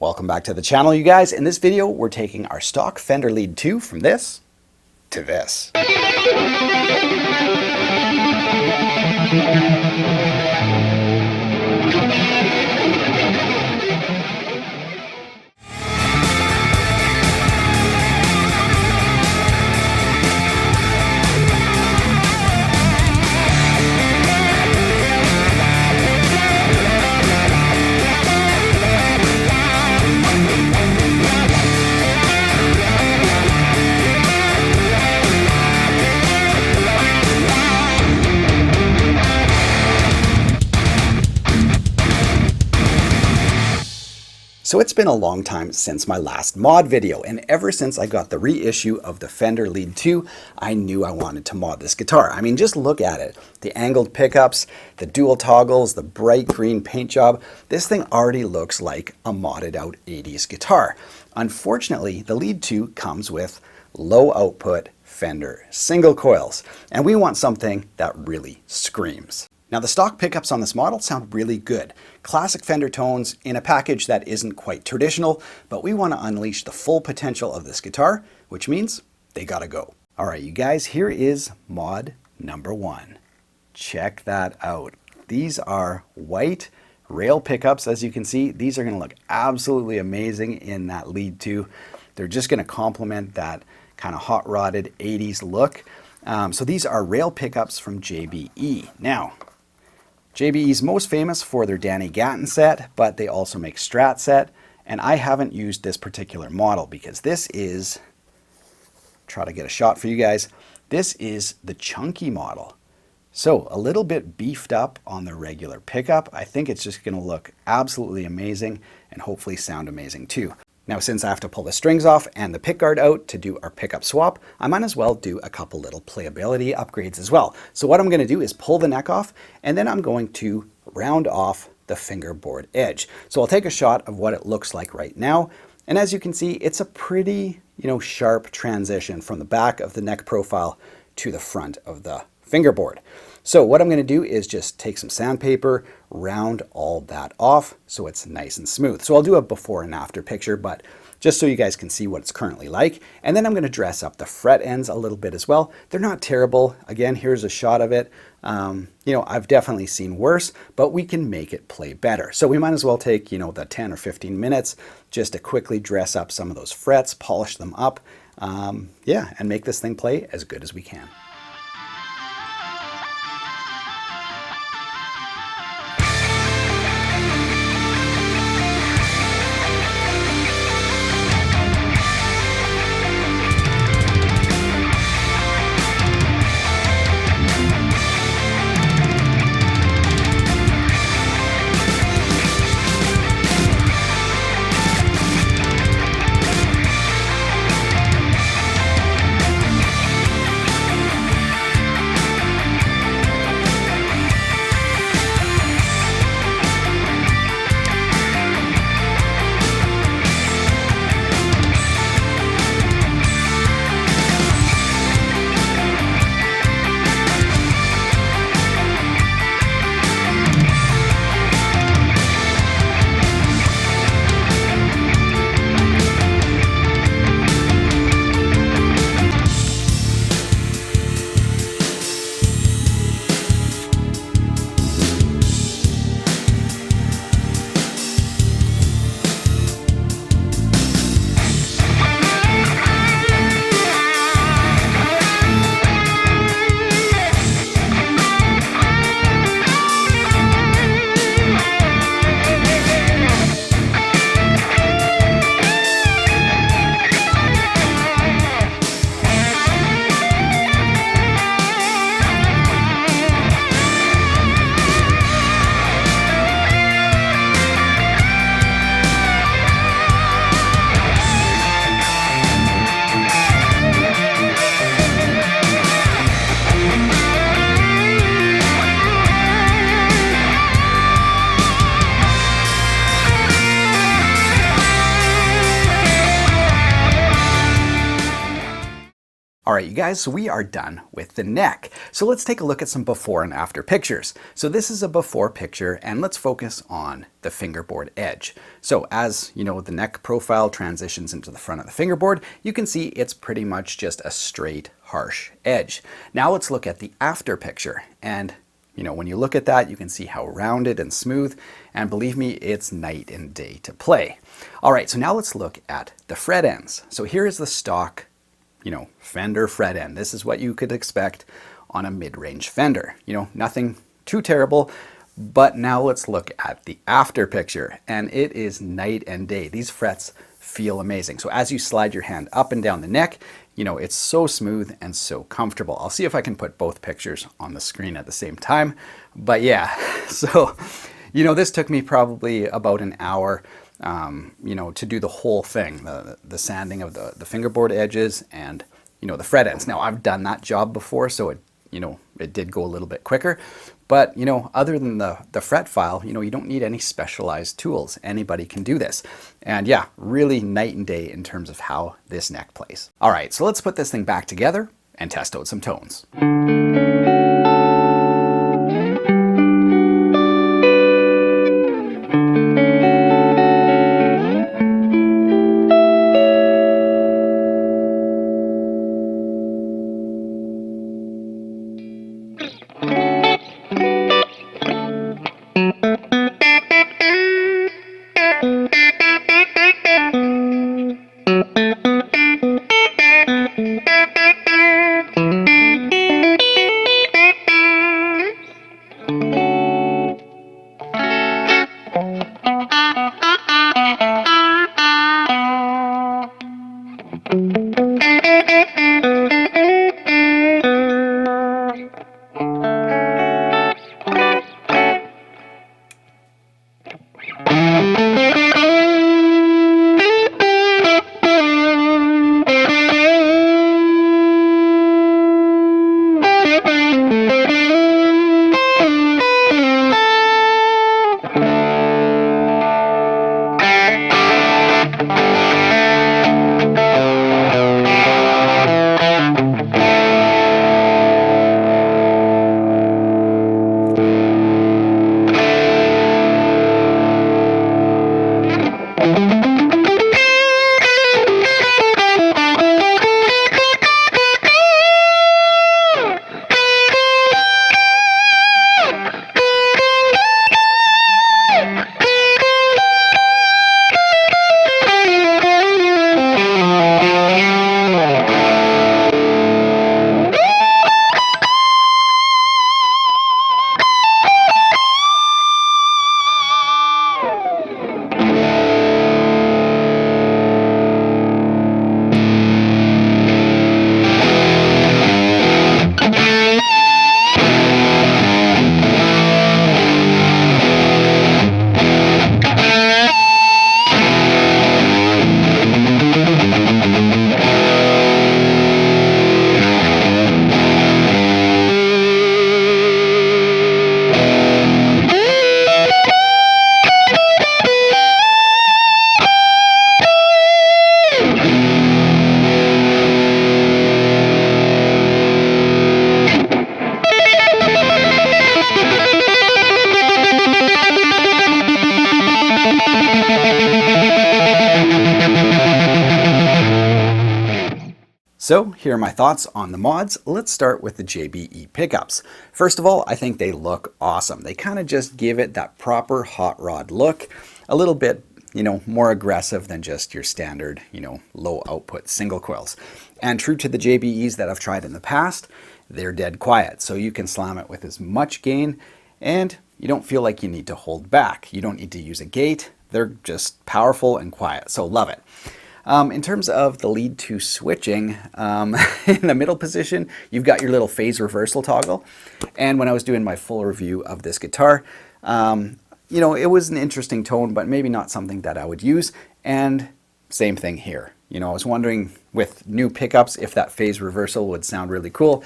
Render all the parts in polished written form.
Welcome back to the channel, you guys. In this video, we're taking our stock Fender Lead 2 from this to this. So it's been a long time since my last mod video, and ever since I got the reissue of the Fender Lead 2, I knew I wanted to mod this guitar. I mean, just look at it. The angled pickups, the dual toggles, the bright green paint job. This thing already looks like a modded out 80s guitar. Unfortunately, the Lead 2 comes with low output Fender single coils, and we want something that really screams. Now the stock pickups on this model sound really good. Classic Fender tones in a package that isn't quite traditional, but we want to unleash the full potential of this guitar, which means they gotta go. All right, you guys, here is mod number 1. Check that out. These are white rail pickups, as you can see. These are gonna look absolutely amazing in that Lead 2. They're just gonna complement that kind of hot rodded 80s look. So these are rail pickups from JBE. Now, JBE is most famous for their Danny Gatton set, but they also make Strat set, and I haven't used this particular model because this is, try to get a shot for you guys, this is the chunky model. So a little bit beefed up on the regular pickup. I think it's just going to look absolutely amazing and hopefully sound amazing too. Now, since I have to pull the strings off and the pickguard out to do our pickup swap, I might as well do a couple little playability upgrades as well. So what I'm going to do is pull the neck off, and then I'm going to round off the fingerboard edge. So I'll take a shot of what it looks like right now. And as you can see, it's a pretty, sharp transition from the back of the neck profile to the front of the fingerboard. So what I'm going to do is just take some sandpaper, round all that off so it's nice and smooth. So I'll do a before and after picture, but just so you guys can see what it's currently like. And then I'm going to dress up the fret ends a little bit as well. They're not terrible. Again, here's a shot of it. I've definitely seen worse, but we can make it play better. So we might as well take, the 10 or 15 minutes just to quickly dress up some of those frets, polish them up, and make this thing play as good as we can. All right, you guys, so we are done with the neck. So let's take a look at some before and after pictures. So this is a before picture, and let's focus on the fingerboard edge. So as you know, the neck profile transitions into the front of the fingerboard, you can see it's pretty much just a straight, harsh edge. Now let's look at the after picture. And you know, when you look at that, you can see how rounded and smooth, and believe me, it's night and day to play. All right, so now let's look at the fret ends. So here is the stock, you know, Fender fret end. This is what you could expect on a mid-range Fender. You know, nothing too terrible, but now let's look at the after picture, and it is night and day. These frets feel amazing. So as you slide your hand up and down the neck, you know, it's so smooth and so comfortable. I'll see if I can put both pictures on the screen at the same time, but yeah, so, you know, this took me probably about an hour you know, to do the whole thing, the sanding of the fingerboard edges and, you know, the fret ends. Now I've done that job before, so it, you know, it did go a little bit quicker, but, you know, other than the fret file, you know, you don't need any specialized tools. Anybody can do this. And yeah, really night and day in terms of how this neck plays. All right, so let's put this thing back together and test out some tones. So here are my thoughts on the mods. Let's start with the JBE pickups. First of all, I think they look awesome. They kind of just give it that proper hot rod look, a little bit, you know, more aggressive than just your standard, you know, low output single coils. And true to the JBEs that I've tried in the past, they're dead quiet. So you can slam it with as much gain and you don't feel like you need to hold back. You don't need to use a gate. They're just powerful and quiet. So love it. In terms of the lead to switching, in the middle position, you've got your little phase reversal toggle. And when I was doing my full review of this guitar, you know, it was an interesting tone, but maybe not something that I would use. And same thing here. You know, I was wondering with new pickups if that phase reversal would sound really cool.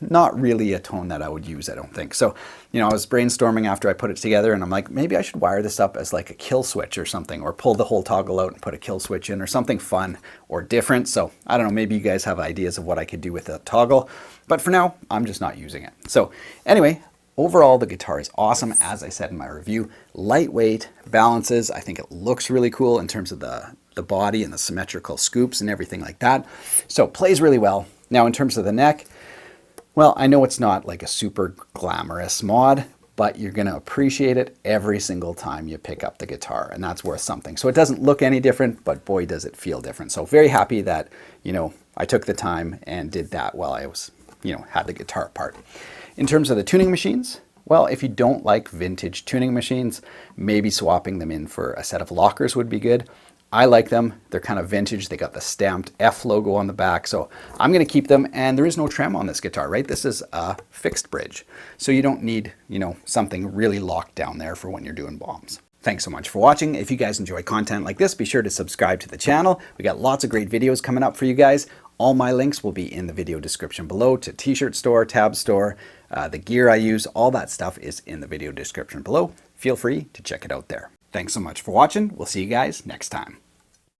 not really a tone that I would use, I don't think. So, I was brainstorming after I put it together, and I'm like, maybe I should wire this up as like a kill switch or something, or pull the whole toggle out and put a kill switch in, or something fun or different. So I don't know, maybe you guys have ideas of what I could do with a toggle, but for now, I'm just not using it. So anyway, overall, the guitar is awesome. As I said in my review, lightweight, balances. I think it looks really cool in terms of the body and the symmetrical scoops and everything like that. So plays really well. Now in terms of the neck, well, I know it's not like a super glamorous mod, but you're going to appreciate it every single time you pick up the guitar, and that's worth something. So it doesn't look any different, but boy, does it feel different. So very happy that, I took the time and did that while I was, had the guitar part. In terms of the tuning machines, well, if you don't like vintage tuning machines, maybe swapping them in for a set of lockers would be good. I like them. They're kind of vintage. They got the stamped F logo on the back. So I'm going to keep them. And there is no trem on this guitar, right? This is a fixed bridge. So you don't need, something really locked down there for when you're doing bombs. Thanks so much for watching. If you guys enjoy content like this, be sure to subscribe to the channel. We got lots of great videos coming up for you guys. All my links will be in the video description below, to t-shirt store, tab store, the gear I use, all that stuff is in the video description below. Feel free to check it out there. Thanks so much for watching. We'll see you guys next time.